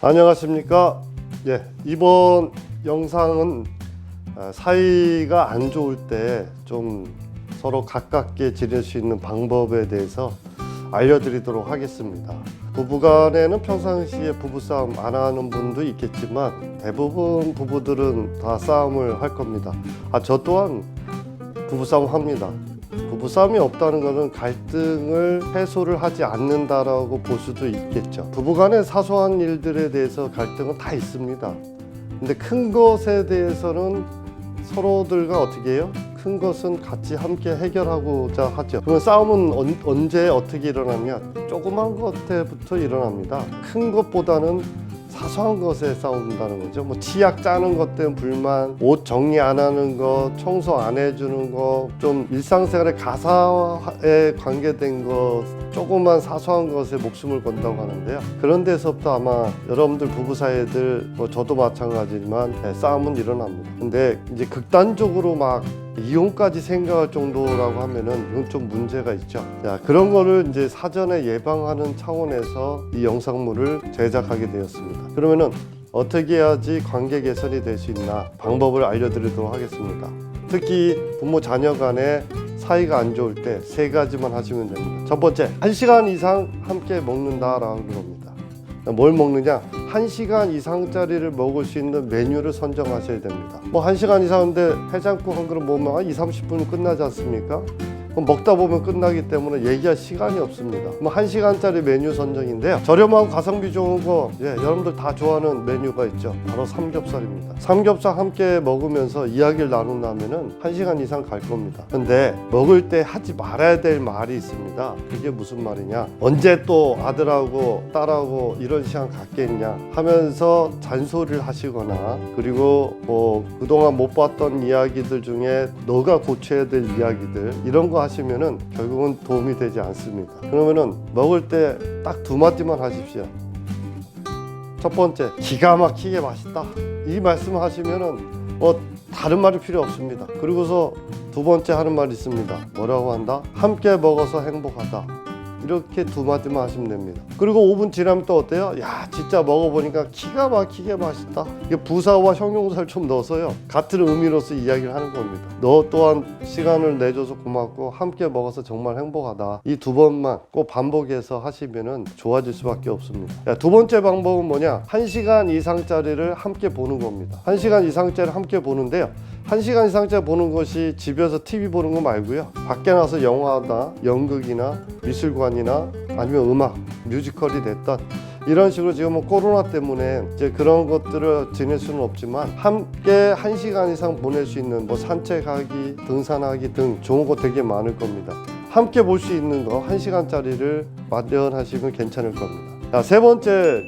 안녕하십니까. 이번 영상은 사이가 안 좋을 때 좀 서로 가깝게 지낼 수 있는 방법에 대해서 알려드리도록 하겠습니다. 부부간에는 평상시에 부부싸움 안 하는 분도 있겠지만 대부분 부부들은 다 싸움을 할 겁니다. 저 또한 부부싸움 합니다. 부부싸움이 없다는 것은 갈등을 해소를 하지 않는다라고 볼 수도 있겠죠. 부부간의 사소한 일들에 대해서 갈등은 다 있습니다. 근데 큰 것에 대해서는 서로들과 어떻게 해요? 큰 것은 같이 함께 해결하고자 하죠. 그러면 싸움은 언제 어떻게 일어나면 조그만 것부터 일어납니다. 큰 것보다는 사소한 것에 싸운다는 거죠. 치약 짜는 것 때문에 불만, 옷 정리 안 하는 거, 청소 안 해주는 거, 좀 일상생활의 가사에 관계된 것, 조그만 사소한 것에 목숨을 건다고 하는데요. 그런 데서부터 아마 여러분들 부부 사이들, 저도 마찬가지지만 싸움은 일어납니다. 근데 이제 극단적으로 막 이혼까지 생각할 정도라고 하면은 이건 좀 문제가 있죠. 그런 거를 이제 사전에 예방하는 차원에서 이 영상물을 제작하게 되었습니다. 그러면은 어떻게 해야지 관계 개선이 될 수 있나 방법을 알려드리도록 하겠습니다. 특히 부모 자녀 간에 사이가 안 좋을 때 세 가지만 하시면 됩니다. 첫 번째, 1시간 이상 함께 먹는다라는 겁니다. 뭘 먹느냐? 1시간 이상짜리를 먹을 수 있는 메뉴를 선정하셔야 됩니다. 1시간 이상인데 해장국 한 그릇 먹으면 20-30분 끝나지 않습니까? 그럼 먹다 보면 끝나기 때문에 얘기할 시간이 없습니다. 1시간짜리 메뉴 선정인데요. 저렴하고 가성비 좋은 거 여러분들 다 좋아하는 메뉴가 있죠. 바로 삼겹살입니다. 삼겹살 함께 먹으면서 이야기를 나눈다면은 1시간 이상 갈 겁니다. 근데 먹을 때 하지 말아야 될 말이 있습니다. 그게 무슨 말이냐? 언제 또 아들하고 딸하고 이런 시간 갖겠냐 하면서 잔소리를 하시거나, 그리고 그동안 못 봤던 이야기들 중에 너가 고쳐야 될 이야기들, 이런 거 하시면은 결국은 도움이 되지 않습니다. 그러면은 먹을 때 딱 두 마디만 하십시오. 첫 번째, 기가 막히게 맛있다. 이 말씀을 하시면은 다른 말이 필요 없습니다. 그리고서 두 번째 하는 말이 있습니다. 뭐라고 한다? 함께 먹어서 행복하다. 이렇게 두 마디만 하시면 됩니다. 그리고 5분 지나면 또 어때요? 진짜 먹어보니까 기가 막히게 맛있다. 이게 부사와 형용사를 좀 넣어서요, 같은 의미로서 이야기를 하는 겁니다. 너 또한 시간을 내줘서 고맙고 함께 먹어서 정말 행복하다. 이 두 번만 꼭 반복해서 하시면은 좋아질 수밖에 없습니다. 두 번째 방법은 뭐냐? 1시간 이상짜리를 함께 보는 겁니다. 1시간 이상짜리를 함께 보는데요, 1시간 이상짜리 보는 것이 집에서 TV 보는 거 말고요, 밖에 나서 영화나 연극이나 미술관이나 아니면 음악, 뮤지컬이 됐던 이런 식으로 지금 코로나 때문에 이제 그런 것들을 지낼 수는 없지만 함께 1시간 이상 보낼 수 있는 산책하기, 등산하기 등 좋은 거 되게 많을 겁니다. 함께 볼 수 있는 거 1시간짜리를 마련하시면 괜찮을 겁니다. 세 번째,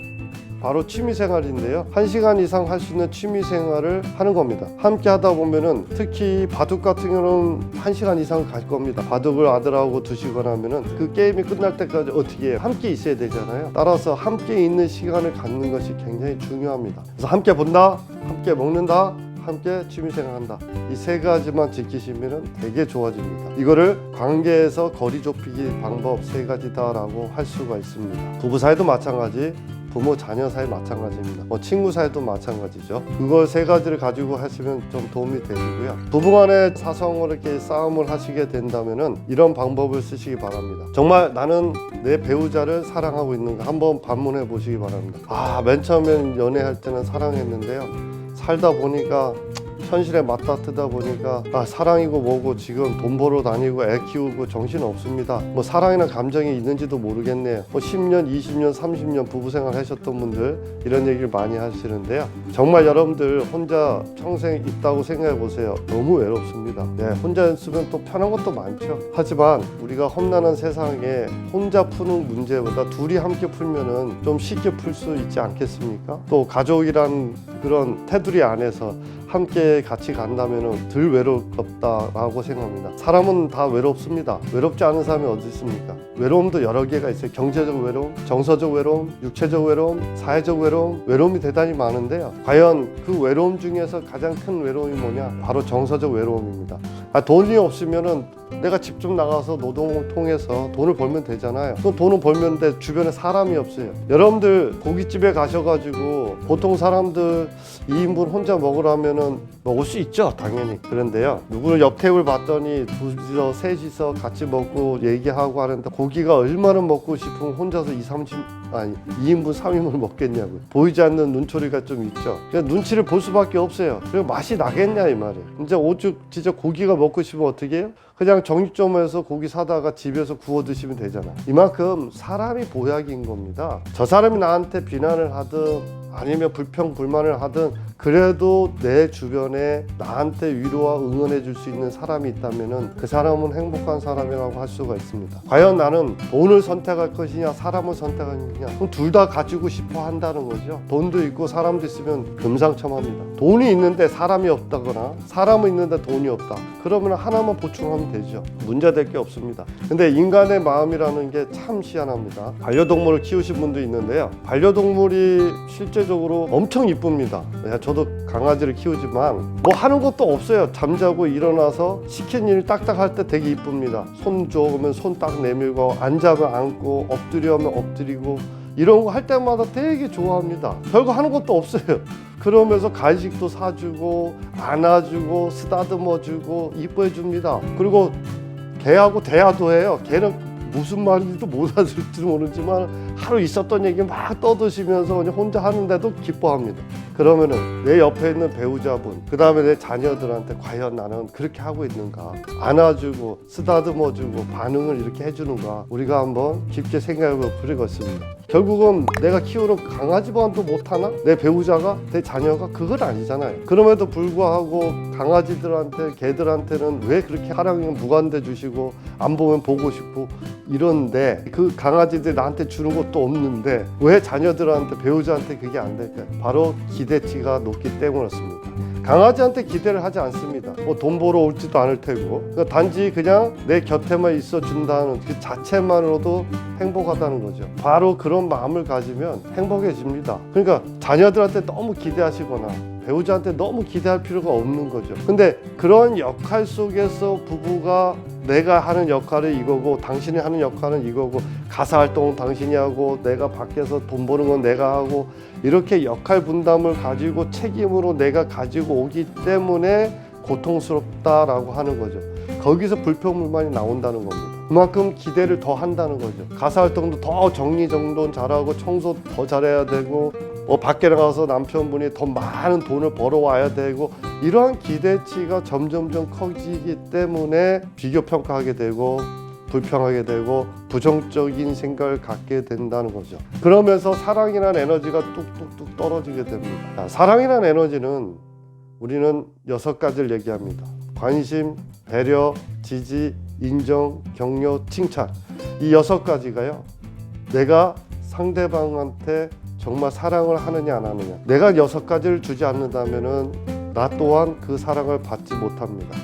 바로 취미생활인데요. 1시간 이상 할 수 있는 취미생활을 하는 겁니다. 함께 하다 보면은 특히 바둑 같은 경우는 1시간 이상 갈 겁니다. 바둑을 아들하고 두시거나 하면은 그 게임이 끝날 때까지 어떻게 해요? 함께 있어야 되잖아요. 따라서 함께 있는 시간을 갖는 것이 굉장히 중요합니다. 그래서 함께 본다, 함께 먹는다, 함께 취미생활한다. 이 세 가지만 지키시면 되게 좋아집니다. 이거를 관계에서 거리 좁히기 방법 세 가지다라고 할 수가 있습니다. 부부 사이도 마찬가지, 부모 자녀 사이 마찬가지입니다. 친구 사이도 마찬가지죠. 그걸 세 가지를 가지고 하시면 좀 도움이 되시고요. 부부간에 사소한 이렇게 싸움을 하시게 된다면은 이런 방법을 쓰시기 바랍니다. 정말 나는 내 배우자를 사랑하고 있는가 한번 반문해 보시기 바랍니다. 맨 처음엔 연애할 때는 사랑했는데요, 살다 보니까 현실에 맞닥뜨다 보니까 사랑이고 뭐고 지금 돈 벌어 다니고 애 키우고 정신 없습니다. 사랑이나 감정이 있는지도 모르겠네요. 10년, 20년, 30년 부부생활 하셨던 분들 이런 얘기를 많이 하시는데요. 정말 여러분들 혼자 평생 있다고 생각해 보세요. 너무 외롭습니다. 혼자 있으면 또 편한 것도 많죠. 하지만 우리가 험난한 세상에 혼자 푸는 문제보다 둘이 함께 풀면은 좀 쉽게 풀 수 있지 않겠습니까? 또 가족이란 그런 테두리 안에서 함께 같이 간다면 덜 외롭다라고 생각합니다. 사람은 다 외롭습니다. 외롭지 않은 사람이 어디 있습니까? 외로움도 여러 개가 있어요. 경제적 외로움, 정서적 외로움, 육체적 외로움, 사회적 외로움, 외로움이 대단히 많은데요. 과연 그 외로움 중에서 가장 큰 외로움이 뭐냐? 바로 정서적 외로움입니다. 돈이 없으면은 내가 직접 나가서 노동을 통해서 돈을 벌면 되잖아요. 그 돈을 벌면 돼. 주변에 사람이 없어요. 여러분들 고깃집에 가셔가지고 보통 사람들 2인분 혼자 먹으라면은 먹을 수 있죠, 당연히. 그런데요, 누구를 옆 테이블 봤더니 둘이서 셋이서 같이 먹고 얘기하고 하는데 고기가 얼마나 먹고 싶으면 혼자서 2인분 3인분을 먹겠냐고요. 보이지 않는 눈초리가 좀 있죠. 그냥 눈치를 볼 수밖에 없어요. 그리고 맛이 나겠냐 이 말이에요. 이제 오죽 진짜 고기가 먹고 싶으면 어떻게 해요? 그냥 정육점에서 고기 사다가 집에서 구워 드시면 되잖아. 이만큼 사람이 보약인 겁니다. 저 사람이 나한테 비난을 하든 아니면 불평불만을 하든 그래도 내 주변에 나한테 위로와 응원해 줄 수 있는 사람이 있다면 그 사람은 행복한 사람이라고 할 수가 있습니다. 과연 나는 돈을 선택할 것이냐 사람을 선택할 것이냐, 그럼 둘 다 가지고 싶어 한다는 거죠. 돈도 있고 사람도 있으면 금상첨화입니다. 돈이 있는데 사람이 없다거나 사람은 있는데 돈이 없다, 그러면 하나만 보충하면 되죠. 문제될 게 없습니다. 근데 인간의 마음이라는 게 참 희한합니다. 반려동물을 키우신 분도 있는데요, 반려동물이 실제적으로 엄청 이쁩니다. 저도 강아지를 키우지만 뭐 하는 것도 없어요. 잠자고 일어나서 시킨 일 딱딱할 때 되게 이쁩니다. 손 줘 그러면 손 딱 내밀고, 앉아면 앉고, 엎드려면 엎드리고, 이런 거 할 때마다 되게 좋아합니다. 별거 하는 것도 없어요. 그러면서 간식도 사주고 안아주고 쓰다듬어주고 이뻐해 줍니다. 그리고 개하고 대화도 해요. 개는 무슨 말인지도 못 알아들을지 모르지만 하루 있었던 얘기 막 떠드시면서 그냥 혼자 하는데도 기뻐합니다. 그러면은 내 옆에 있는 배우자분, 그 다음에 내 자녀들한테 과연 나는 그렇게 하고 있는가, 안아주고 쓰다듬어주고 반응을 이렇게 해주는가, 우리가 한번 깊게 생각해 볼 필요가 있습니다. 결국은 내가 키우는 강아지만도 못하나? 내 배우자가, 내 자녀가 그건 아니잖아요. 그럼에도 불구하고 강아지들한테, 개들한테는 왜 그렇게 사랑이 무한대 주시고 안 보면 보고 싶고 이런데, 그 강아지들 나한테 주는 것도 없는데 왜 자녀들한테, 배우자한테 그게 안 될까요? 바로 기대치가 높기 때문이었습니다. 강아지한테 기대를 하지 않습니다. 뭐 돈 벌어 올지도 않을 테고, 그러니까 단지 그냥 내 곁에만 있어 준다는 그 자체만으로도 행복하다는 거죠. 바로 그런 마음을 가지면 행복해집니다. 그러니까 자녀들한테 너무 기대하시거나 배우자한테 너무 기대할 필요가 없는 거죠. 근데 그런 역할 속에서 부부가 내가 하는 역할은 이거고 당신이 하는 역할은 이거고, 가사 활동은 당신이 하고 내가 밖에서 돈 버는 건 내가 하고, 이렇게 역할 분담을 가지고 책임으로 내가 가지고 오기 때문에 고통스럽다라고 하는 거죠. 거기서 불평불만이 나온다는 겁니다. 그만큼 기대를 더 한다는 거죠. 가사 활동도 더 정리정돈 잘하고 청소 더 잘해야 되고, 밖에 나가서 남편분이 더 많은 돈을 벌어와야 되고, 이러한 기대치가 점점점 커지기 때문에 비교평가하게 되고 불평하게 되고 부정적인 생각을 갖게 된다는 거죠. 그러면서 사랑이라는 에너지가 뚝뚝뚝 떨어지게 됩니다. 사랑이라는 에너지는 우리는 6가지를 얘기합니다. 관심, 배려, 지지, 인정, 격려, 칭찬. 이 6가지가요, 내가 상대방한테 정말 사랑을 하느냐 안 하느냐, 내가 6가지를 주지 않는다면은 나 또한 그 사랑을 받지 못합니다.